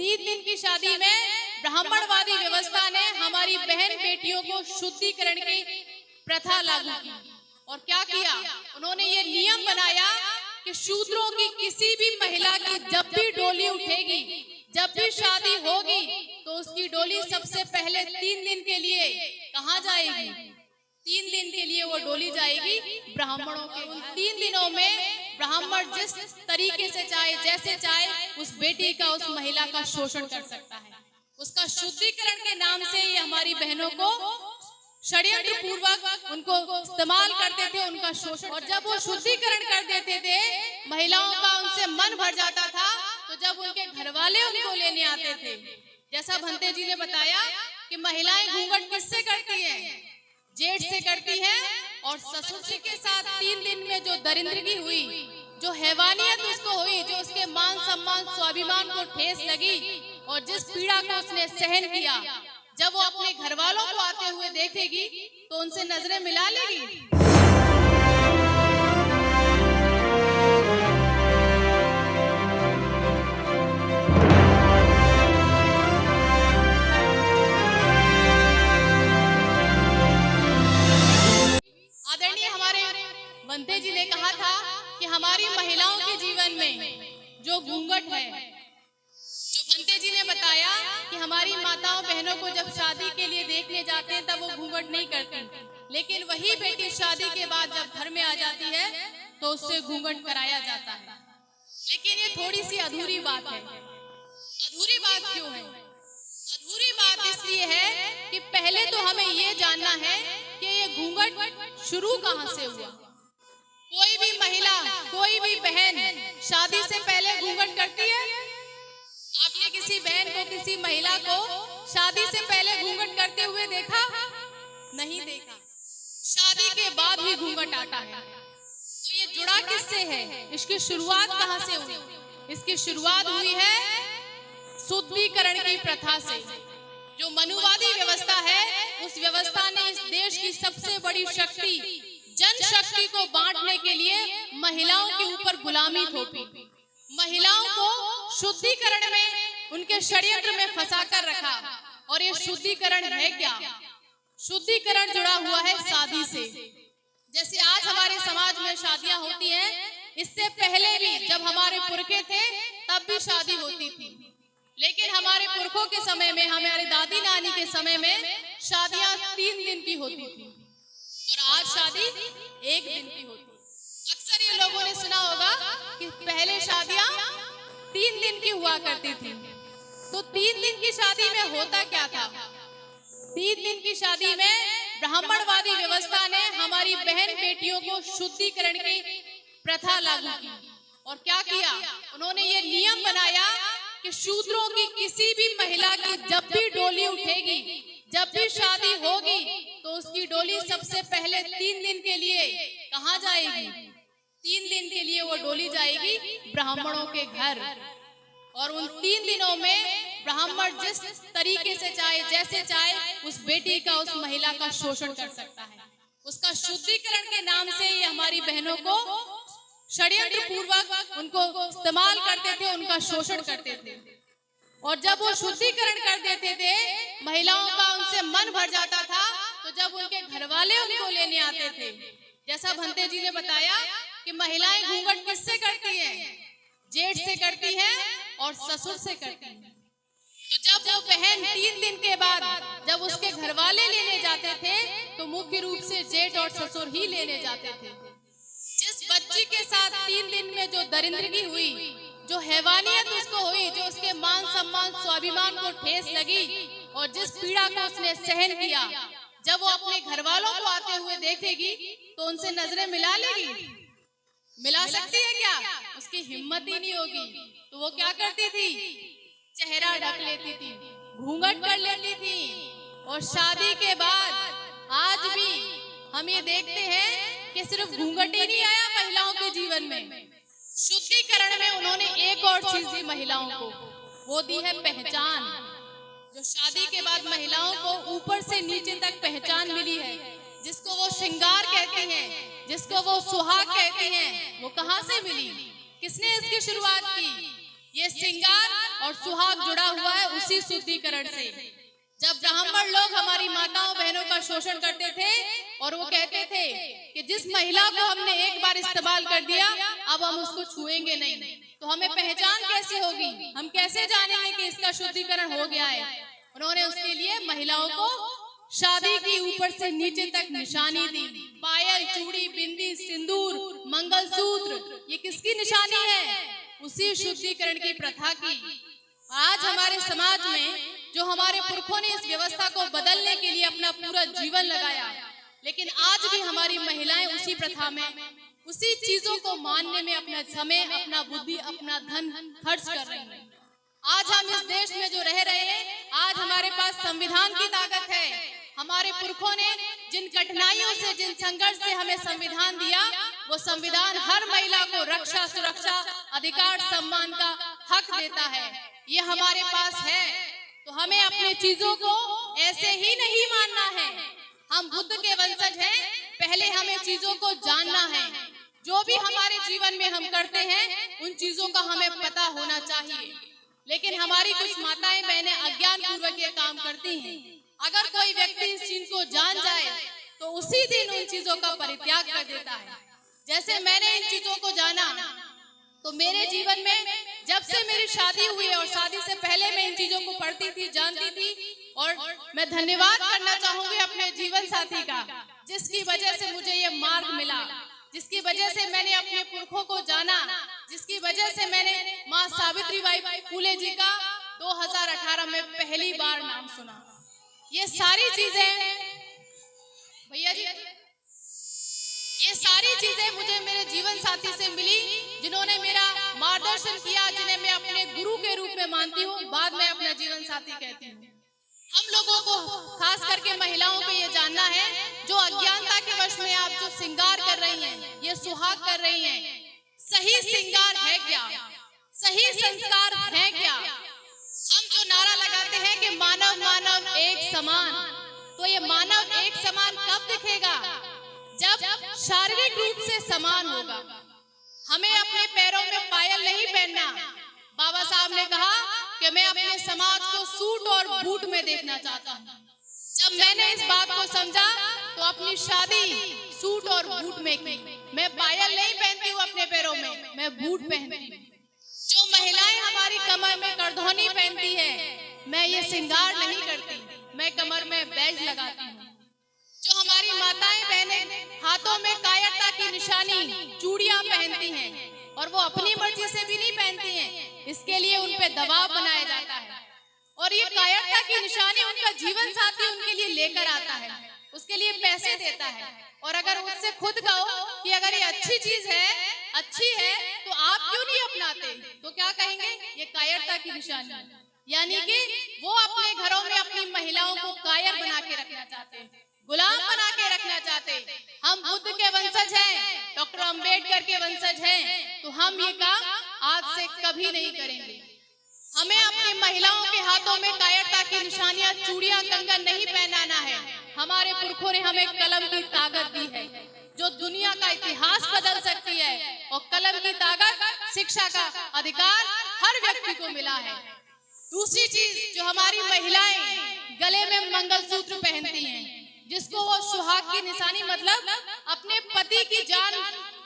3 दिन की शादी में ब्राह्मणवादी व्यवस्था ने हमारी बहन बेटियों को शुद्धिकरण की प्रथा लागू की। और क्या किया, उन्होंने ये नियम बनाया कि शूद्रों की किसी भी महिला की जब भी डोली उठेगी, जब भी शादी होगी, तो उसकी डोली सबसे पहले 3 दिन के लिए कहाँ जाएगी? 3 दिन के लिए वो डोली जाएगी ब्राह्मणों के। उन 3 दिनों में ब्राह्मण जिस तरीके से चाहे, जैसे चाहे, उस बेटी का, उस महिला का शोषण कर सकता है। उसका शुद्धिकरण के नाम से ये हमारी बहनों को षड्यंत्र पूर्वक उनको इस्तेमाल करते थे, उनका शोषण। और जब वो शुद्धिकरण कर देते थे, महिलाओं का उनसे मन भर जाता था, तो जब उनके घर वाले उनको लेने आते थे, जैसा भंते जी ने बताया कि महिलाएं घूंघट किससे करती हैं? जेठ से करती है। और ससुर जी के साथ 3 दिन में जो दरिंदगी हुई, जो हैवानियत उसको हुई, जो उसके मान सम्मान स्वाभिमान को ठेस लगी, और जिस पीड़ा को उसने सहन किया, जब वो अपने घर वालों को आते हुए देखेगी तो उनसे नजरें मिला लेगी। आदरणीय हमारे भंते जी ने कहा था कि हमारी महिलाओं के जीवन में जो घूंघट है, जो भंते जी ने बताया कि हमारी माताओं बहनों को जब शादी के लिए देखने जाते हैं तब वो घूंघट नहीं करती, लेकिन वही बेटी शादी के बाद जब घर में आ जाती है तो उससे घूंघट कराया जाता है। लेकिन ये थोड़ी सी अधूरी बात है। अधूरी बात क्यों है? अधूरी बात इसलिए है कि पहले तो हमें ये जानना है कि ये घूंघट शुरू कहाँ से हुआ। कोई भी महिला, कोई भी बहन शादी से पहले घूंघट करती है? आपने किसी बहन को, किसी महिला को शादी से पहले घूंघट करते हुए देखा? नहीं देखा। शादी के बाद ही घूंघट आता है। तो ये जुड़ा किससे है? इसकी शुरुआत कहाँ से हुई? इसकी शुरुआत हुई है शुद्धिकरण की प्रथा से। जो मनुवादी व्यवस्था है, उस व्यवस्था ने इस देश की सबसे बड़ी शक्ति, जनशक्ति को बांटने के लिए महिलाओं के ऊपर गुलामी थोपी। महिलाओं को शुद्धिकरण में, उनके षड्यंत्र में फंसा कर रखा। और ये शुद्धिकरण है क्या? शुद्धिकरण जुड़ा हुआ है शादी से। जैसे आज हमारे समाज में शादियां होती हैं, इससे पहले भी जब हमारे पुरखे थे तब भी शादी होती थी। लेकिन हमारे पुरखों के समय में, हमारे दादी नानी के समय में शादियां 3 दिन की होती थी और आज शादी 1 दिन की होती है। अक्सर ये लोगों ने सुना होगा कि पहले शादियां 3 दिन की हुआ करती थी। तो 3 दिन की शादी में होता क्या था? 3 दिन की शादी में ब्राह्मणवादी व्यवस्था ने हमारी बहन बेटियों को शुद्धिकरण की प्रथा लागू की। और क्या किया, उन्होंने ये नियम बनाया कि शूद्रों की किसी भी महिला की जब भी डोली उठेगी, जब भी शादी होगी, तो उसकी डोली सबसे पहले 3 दिन के लिए कहाँ जाएगी? 3 दिन के लिए वो डोली जाएगी ब्राह्मणों के घर। और उन 3 दिनों में ब्राह्मण जिस तरीके से चाहे, जैसे चाहे, उस बेटी का, उस महिला का शोषण कर सकता है। उसका शुद्धिकरण के नाम से ये हमारी बहनों को षड्यंत्र पूर्वक उनको इस्तेमाल करते थे, उनका शोषण करते थे। और जब वो शुद्धिकरण कर देते थे, महिलाओं का उनसे मन भर जाता था, तो जब उनके घर वाले उनको लेने आते थे, जैसा भंते जी ने बताया कि महिलाएं घूंघट किससे करती हैं? जेठ से करती है और ससुर से करती है। तो जब वो बहन 3 दिन के बाद जब उसके घर वाले लेने जाते थे, तो मुख्य रूप से जेठ और ससुर ही लेने जाते थे। जिस बच्ची के साथ 3 दिन में जो दरिंदगी हुई, जो हैवानियत उसको हुई, जो उसके मान सम्मान स्वाभिमान को ठेस लगी, और जिस पीड़ा को उसने सहन किया, जब वो अपने घर वालों को आते हुए देखेगी तो उनसे नजरें मिला लेगी? मिला सकती है क्या? उसकी हिम्मत ही नहीं होगी। तो वो क्या करती थी? चेहरा ढक लेती थी, घूंघट कर लेती थी। और शादी के बाद आज भी हम ये देखते हैं कि सिर्फ घूंघट ही नहीं आया महिलाओं के जीवन में, शुद्धिकरण में उन्होंने एक और चीज दी महिलाओं को, वो दी है पहचान। जो शादी के बाद महिलाओं को ऊपर से नीचे तक पहचान मिली है, जिसको वो श्रृंगार कहती हैं, जिसको वो सुहाग कहती हैं, वो कहाँ से मिली? किसने इसकी शुरुआत की? ये श्रृंगार और सुहाग जुड़ा हुआ है उसी शुद्धिकरण से। जब ब्राह्मण लोग हमारी माताओं बहनों का शोषण करते थे और वो कहते थे कि जिस महिला को हमने एक बार इस्तेमाल कर दिया अब हम उसको छुएंगे नहीं, तो हमें पहचान कैसे होगी, हम कैसे जानेंगे कि इसका शुद्धिकरण हो गया है। उन्होंने उसके लिए महिलाओं को शादी की ऊपर से नीचे तक निशानी दी, पायल, चूड़ी, बिंदी, सिंदूर, मंगलसूत्र, ये किसकी निशानी है? उसी शुद्धिकरण की प्रथा की। आज हमारे समाज में जो हमारे पुरखों ने इस व्यवस्था को बदलने के लिए अपना पूरा जीवन लगाया, लेकिन आज भी हमारी महिलाएं उसी प्रथा में, उसी चीजों को मानने में अपना समय, अपना बुद्धि, अपना धन खर्च कर रही हैं। आज हम इस देश में जो रह रहे हैं, आज हमारे पास संविधान की ताकत है। हमारे पुरखों ने जिन कठिनाइयों से, जिन संघर्ष से हमें संविधान दिया, वो संविधान हर महिला को रक्षा, सुरक्षा, अधिकार, सम्मान का हक देता है। ये हमारे पास है, तो हमें अपनी चीजों को ऐसे ही नहीं मानना है। हम बुद्ध के वंशज हैं, पहले हमें चीजों को जानना है। जो भी हमारे जीवन में हम करते हैं उन चीजों का हमें पता होना चाहिए। लेकिन हमारी कुछ माताएं बहनें अज्ञान पूर्वक ये काम करती हैं। अगर कोई व्यक्ति इस चीज को जान जाए तो उसी दिन उन चीजों का परित्याग कर देता है। जैसे मैंने इन चीजों को जाना तो मेरे जीवन में जब से मेरी शादी हुई और शादी से पहले मैं इन चीजों को पढ़ती थी, जानती थी, और मैं धन्यवाद करना चाहूंगी अपने जीवन साथी का, जिसकी वजह से मुझे ये मार्ग मिला, जिसकी वजह से मैंने अपने पुरखों को जाना, जिसकी वजह से मैंने माँ सावित्रीबाई फूले जी का 2018 में पहली बार नाम सुना। ये सारी चीजें भैया जी, ये सारी चीजें मुझे मेरे जीवन साथी से मिली, जिन्होंने मेरा मार्गदर्शन किया, जिन्हें मैं अपने गुरु के रूप में मानती हूँ, बाद में अपना जीवन साथी कहती हूँ। हम लोगों को, खास करके महिलाओं को ये जानना है, जो अज्ञानता के वश में आप जो श्रृंगार कर रही हैं, ये सुहाग कर रही हैं, सही श्रृंगार है क्या, सही संस्कार है क्या? हम जो नारा लगाते हैं कि मानव मानव एक समान, तो ये मानव एक समान कब दिखेगा? जब शारीरिक रूप से समान होगा। हमें अपने पैरों में पायल नहीं पहनना। बाबा साहब ने कहा कि मैं अपने समाज को सूट और बूट में देखना चाहता हूँ। जब मैंने इस बात को समझा तो अपनी शादी सूट और बूट में की। मैं पायल नहीं पहनती हूँ अपने पैरों में, मैं बूट पहनती हूँ। जो महिलाएं हमारी कमर में करधौनी पहनती है, मैं ये श्रृंगार नहीं करती, मैं कमर में बैज लगाती हूँ। जो हमारी माताएं बहनें हाथों में कायरता की निशानी, चूड़ियां पहनती हैं, और वो अपनी मर्जी से भी नहीं पहनती हैं, इसके लिए उन पे दबाव बनाया जाता है। और ये कायरता की निशानी उनका जीवन साथी उनके लिए लेकर आता है, उसके लिए पैसे देता है। और अगर उससे खुद कहो कि अगर ये अच्छी चीज है, अच्छी है, तो आप क्यों नहीं अपनाते, तो क्या कहेंगे? ये कायरता की निशानी। यानी कि वो अपने घरों में अपनी महिलाओं को कायर बना के रखना चाहते हैं, गुलाम बना के रखना चाहते। हम बुद्ध के वंशज हैं, डॉक्टर अंबेडकर के वंशज हैं, तो हम ये काम आज से कभी नहीं करेंगे। हमें अपनी महिलाओं के हाथों में कायरता की निशानियां, चूड़ियां, कंगन नहीं पहनाना है। हमारे पुरखों ने हमें कलम की ताकत दी है, जो दुनिया का इतिहास बदल सकती है, और कलम की ताकत, शिक्षा का अधिकार हर व्यक्ति को मिला है। दूसरी चीज, जो हमारी महिलाएं गले में मंगलसूत्र पहनती हैं, जिसको वो सुहाग की निशानी, मतलब अपने पति की जान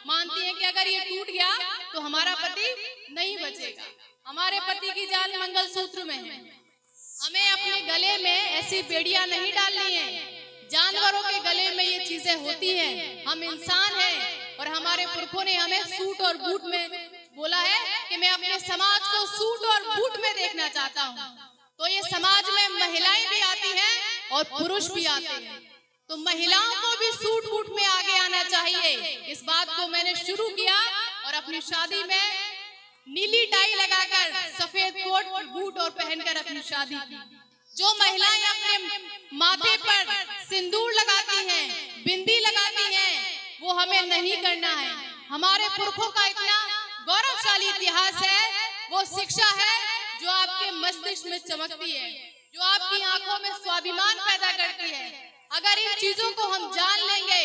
मानती है कि अगर ये टूट गया तो हमारा पति नहीं बचेगा। हमारे पति की जान मंगलसूत्र में है। हमें अपने गले में ऐसी बेड़ियां नहीं डालनी है। जानवरों के गले में ये चीजें होती हैं। हम इंसान हैं और हमारे पुरखों ने हमें सूट और बूट में बोला है कि मैं अपने समाज को सूट और बूट में देखना चाहता हूँ। तो ये समाज में महिलाएं भी आती हैं और पुरुष भी आते हैं, तो महिलाओं को भी सूट बूट में आगे आना चाहिए। इस बात को मैंने शुरू किया और अपनी शादी में नीली टाई लगाकर, सफेद कोट बूट और पहनकर अपनी शादी की। जो महिलाएं अपने माथे पर सिंदूर लगाती हैं, बिंदी लगाती हैं, वो हमें नहीं करना है। हमारे पुरखों का इतना गौरवशाली इतिहास है, वो शिक्षा है जो आपके मस्तिष्क में चमकती है, जो आपकी आंखों में स्वाभिमान पैदा करती है। अगर इन चीजों को हम जान लेंगे,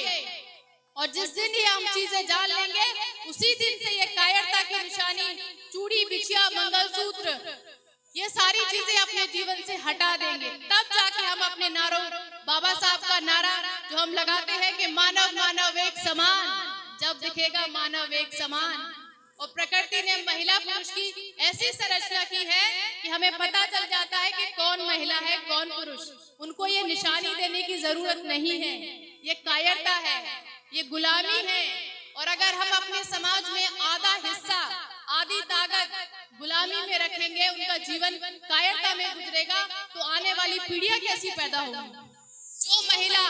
और जिस दिन ये हम चीजें जान लेंगे, उसी दिन से ये कायरता की निशानी, चूड़ी, बिछिया, मंगलसूत्र ये सारी चीजें अपने जीवन से हटा देंगे, तब जाके हम अपने नारों, बाबा साहब का नारा जो हम लगाते हैं कि मानव मानव एक समान, जब दिखेगा मानव एक समान। और प्रकृति ने महिला पुरुष की ऐसी संरचना की है कि हमें पता चल जाता है कि कौन महिला है कौन पुरुष। उनको ये निशानी देने की जरूरत नहीं है। ये कायरता है, ये गुलामी है। और अगर हम अपने समाज में आधा हिस्सा, आधी ताकत गुलामी में रखेंगे, उनका जीवन कायरता में गुजरेगा, तो आने वाली पीढ़ियां कैसी पैदा होगी। जो महिला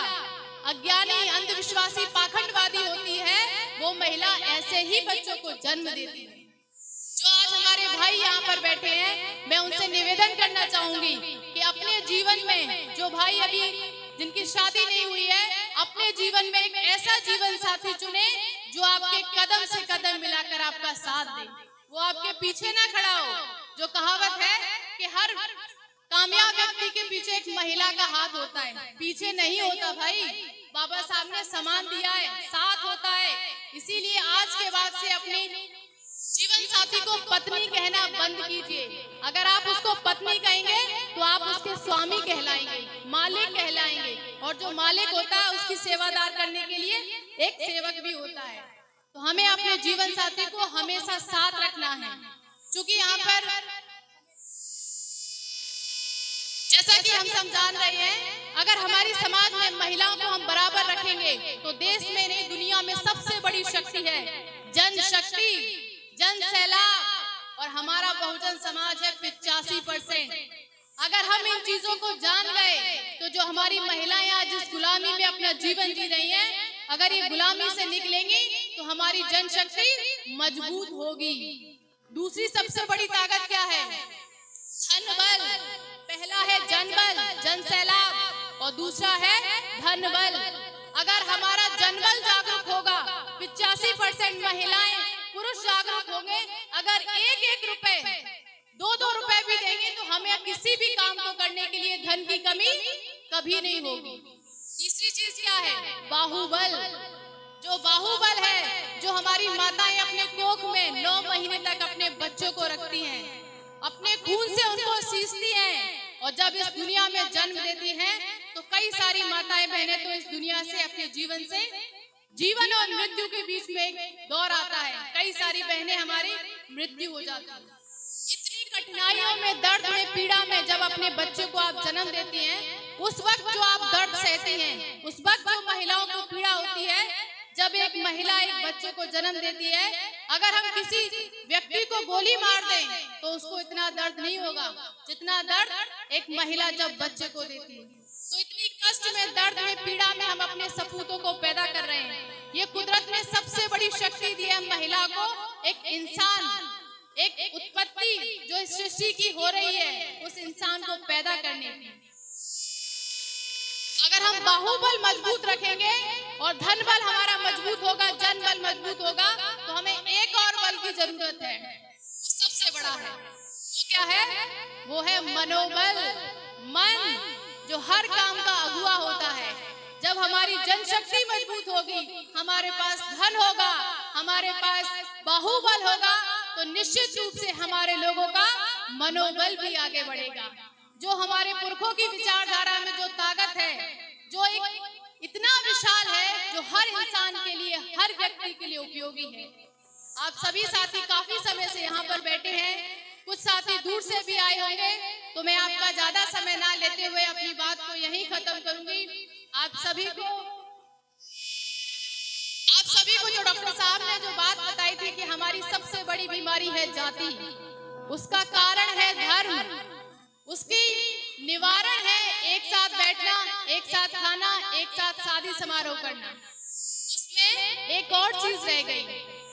अज्ञानी, अंधविश्वासी, पाखंडवादी होती है, वो महिला ऐसे ही बच्चों को जन्म देती है। जो आज हमारे भाई यहाँ पर बैठे हैं, मैं उनसे निवेदन करना चाहूंगी कि अपने जीवन में जो भाई अभी जिनकी शादी नहीं हुई है, अपने जीवन में एक ऐसा जीवन साथी चुने जो आपके कदम से कदम मिलाकर आपका साथ दे, वो आपके पीछे ना खड़ा हो। जो कहावत है कि हर कामयाब व्यक्ति के पीछे एक महिला का हाथ होता है, पीछे नहीं होता भाई। बाबा साहब ने सम्मान दिया है, साथ होता है। इसीलिए आज के बाद से अपनी जीवन साथी को पत्नी कहना बंद कीजिए। अगर आप उसको पत्नी कहेंगे तो आप उसके स्वामी कहलाएंगे, मालिक कहलाएंगे। और जो मालिक होता है उसकी सेवादार करने के लिए एक सेवक भी होता है। तो हमें अपने जीवन साथी को हमेशा साथ रखना है। क्योंकि यहाँ पर जैसा कि हम सब जान रहे हैं, अगर हमारी समाज में महिलाओं को हम बराबर रखेंगे तो देश में नहीं दुनिया में सबसे बड़ी शक्ति है जनशक्ति, जन सैलाब। और हमारा बहुजन समाज है 85%। अगर हम इन चीजों को जान गए तो जो हमारी महिलाएं आज जिस गुलामी में अपना जीवन जी रही हैं, अगर ये गुलामी से निकलेंगी तो हमारी जनशक्ति मजबूत होगी। दूसरी सबसे बड़ी ताकत क्या है? धन बल। पहला है जनबल, जन सैलाब, और दूसरा है धन बल। अगर हमारा जनबल जागरूक होगा, 85% महिलाएं, पुरुष जागरूक होंगे, अगर एक एक रुपए, दो रुपए भी देंगे तो हमें किसी भी काम को करने के लिए धन की कमी कभी नहीं होगी। तीसरी चीज क्या है? बाहुबल। जो बाहुबल है, जो हमारी माताएं अपने कोख में 9 महीने तक अपने बच्चों को रखती हैं, अपने खून से उनको सींचती हैं, और जब इस दुनिया में जन्म देती हैं तो कई सारी माताएं बहनें तो इस दुनिया से अपने जीवन से, जीवन और मृत्यु के बीच में एक दौर आता है। कई सारी बहनें हमारी मृत्यु हो जाती है। इतनी कठिनाइयों में, दर्द में, पीड़ा में जब अपने बच्चे को आप जन्म देती हैं, उस वक्त जो आप दर्द सहती हैं, उस वक्त जो महिलाओं को पीड़ा होती है, जब एक महिला एक बच्चे को जन्म देती है, अगर हम किसी व्यक्ति को गोली मार दें तो उसको इतना दर्द नहीं होगा जितना दर्द एक महिला जब बच्चे को देती है। तो इतनी कष्ट में, दर्द में, पीड़ा में हम अपने सपूतों को पैदा कर रहे हैं। ये कुदरत ने सबसे बड़ी शक्ति दी है महिला को, एक इंसान, एक उत्पत्ति जो इस सृष्टि की हो रही है, उस इंसान को पैदा करने की। अगर हम बाहुबल मजबूत रखेंगे और धन बल हमारा मजबूत होगा, जन बल मजबूत होगा, तो हमें एक और बल की जरूरत है, वो सबसे बड़ा है। वो क्या है? वो है मनोबल। मन जो हर काम का अगुआ होता है। जब हमारी जनशक्ति मजबूत होगी, हमारे पास धन होगा, हमारे पास बाहुबल होगा, तो निश्चित रूप से हमारे लोगों का मनोबल भी आगे बढ़ेगा। जो हमारे पुरखों की विचारधारा में जो ताकत है, जो एक इतना विशाल है, जो हर इंसान के लिए, हर व्यक्ति के लिए उपयोगी है। आप सभी साथी काफी समय से यहाँ पर बैठे हैं, कुछ साथी दूर से भी आए होंगे, तो मैं आपका ज्यादा समय ना लेते हुए अपनी बात को यहीं खत्म करूंगी। आप सभी को जो डॉक्टर साहब ने जो बात बताई थी कि हमारी सबसे बड़ी बीमारी है जाति, उसका कारण है धर्म, उसकी निवारण है एक साथ बैठना, एक साथ खाना, एक साथ शादी समारोह करना। उसमें एक और चीज रह गई,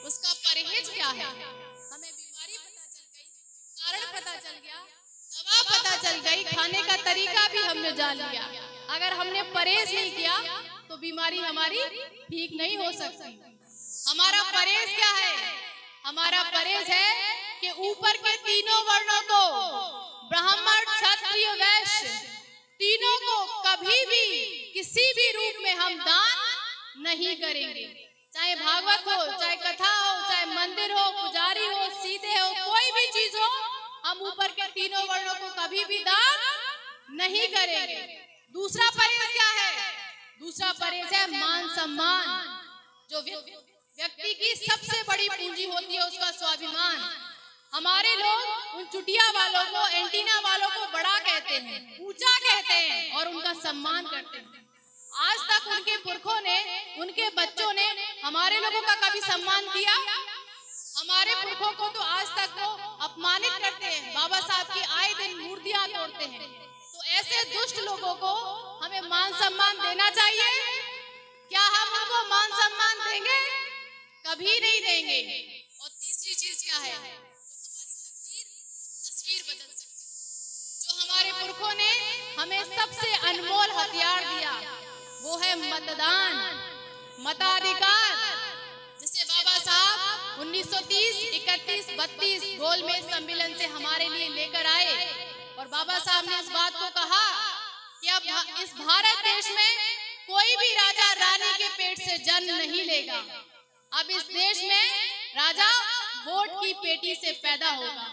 उसका परहेज क्या है? हमें बीमारी पता चल गई, कारण पता चल गया, दवा पता चल गई, खाने का तरीका भी हमने जान लिया। अगर हमने परहेज नहीं किया तो बीमारी हमारी ठीक नहीं हो सकती। हमारा परहेज क्या है? हमारा परहेज है कि ऊपर के तीनों वर्णों को, ब्राह्मण, क्षत्रिय, वैश्य, तीनों को कभी भी किसी भी रूप में हम दान नहीं करेंगे। चाहे भागवत हो, चाहे कथा हो, चाहे मंदिर हो, पुजारी हो, सीधे हो, कोई भी चीज हो, हम ऊपर के तीनों वर्णों को कभी भी दान नहीं करेंगे। दूसरा परहेज क्या है? दूसरा परहेज है मान सम्मान। जो व्यक्ति की सबसे बड़ी पूंजी होती है उसका स्वाभिमान। हमारे लोग उन चुटिया वालों को, एंटीना वालों को बड़ा कहते हैं, ऊंचा कहते हैं और उनका सम्मान करते हैं। आज तक उनके पुरखों ने, उनके बच्चों ने हमारे लोगों का कभी सम्मान किया? हमारे पुरखों को तो आज तक वो अपमानित करते हैं, बाबा साहब की आए दिन मूर्तियां तोड़ते हैं। तो ऐसे दुष्ट लोगों को हमें मान सम्मान देना चाहिए। क्या हम उनको मान सम्मान देंगे? कभी नहीं देंगे। और तीसरी चीज क्या है? तस्वीर बदल सकती है। जो हमारे पुरखों ने हमें सबसे अनमोल हथियार दिया वो है मतदान, मताधिकार। जिसे बाबा साहब 1930, 31, 32 गोलमेज सम्मेलन से हमारे लिए लेकर आए और बाबा साहब ने इस बात को कहा कि अब इस भारत देश में कोई भी राजा रानी के पेट से जन्म नहीं लेगा। अब इस देश में राजा वोट की पेटी से पैदा होगा।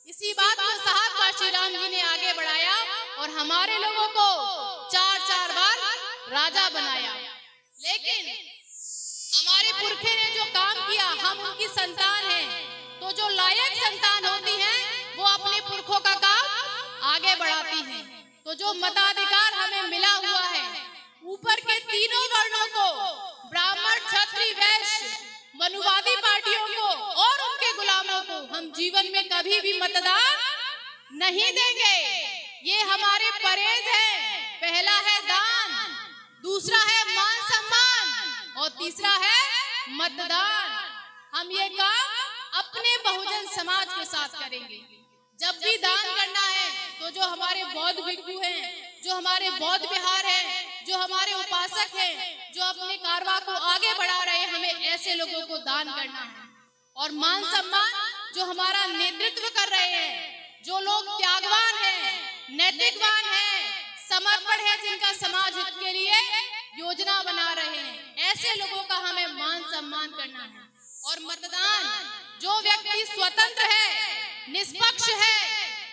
इसी बात को साहब काशी राम जी ने आगे बढ़ाया और हमारे लोगों को 4-4 बार राजा बनाया। लेकिन हमारे पुरखे ने जो काम किया, हम उनकी संतान हैं, तो जो लायक संतान होती हैं वो अपने पुरखों का काम आगे बढ़ाती हैं। तो जो मताधिकार हमें मिला हुआ है, ऊपर के तीनों वर्णों को, ब्राह्मण, क्षत्रिय, वैश्य, मनुवादी पार्टियों को और उनके गुलामों को हम जीवन में कभी भी मतदान नहीं देंगे। ये हमारे परहेज है। पहला है दान, दूसरा है मान सम्मान और तीसरा है मतदान। हम ये काम अपने बहुजन समाज के साथ करेंगे। जब भी दान करना है तो जो हमारे बौद्ध भिक्षु हैं, जो हमारे बौद्ध विहार हैं, जो हमारे उपासक हैं, जो अपने कारवा को आगे बढ़ा रहे हैं, हमें ऐसे लोगों को दान करना है। और मान सम्मान, जो हमारा नेतृत्व कर रहे हैं, जो लोग त्यागवान हैं, नैतिकवान हैं, समर्पण है, जिनका समाज हित के लिए योजना बना रहे हैं, ऐसे लोगों का हमें मान सम्मान करना है। और मतदान, जो व्यक्ति स्वतंत्र है, निष्पक्ष है,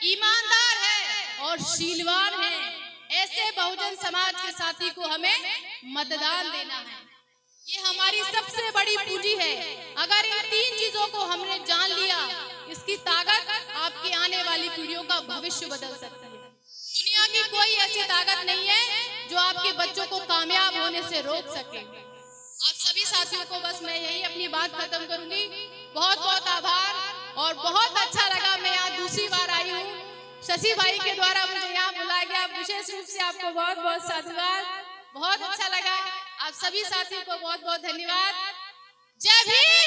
ईमानदार है और शीलवान है, ऐसे बहुजन समाज के साथी को हमें मतदान देना है। ये हमारी सबसे बड़ी पूंजी है। अगर इन 3 चीजों को हमने जान लिया, इसकी ताकत आपकी आने वाली पीढ़ियों का भविष्य बदल सकती है। दुनिया की कोई ऐसी ताकत नहीं है जो आपके बच्चों को कामयाब होने से रोक सके। आप सभी साथियों को बस मैं यही अपनी बात खत्म करूंगी। बहुत बहुत आभार और बहुत अच्छा लगा। मैं यहाँ दूसरी बार आई हूँ, शशि भाई के द्वारा मुझे यहाँ बुलाया गया। विशेष रूप से आपको बहुत बहुत साधुवाद, बहुत अच्छा लगा। आप सभी साथियों को बहुत बहुत धन्यवाद। जय भीम।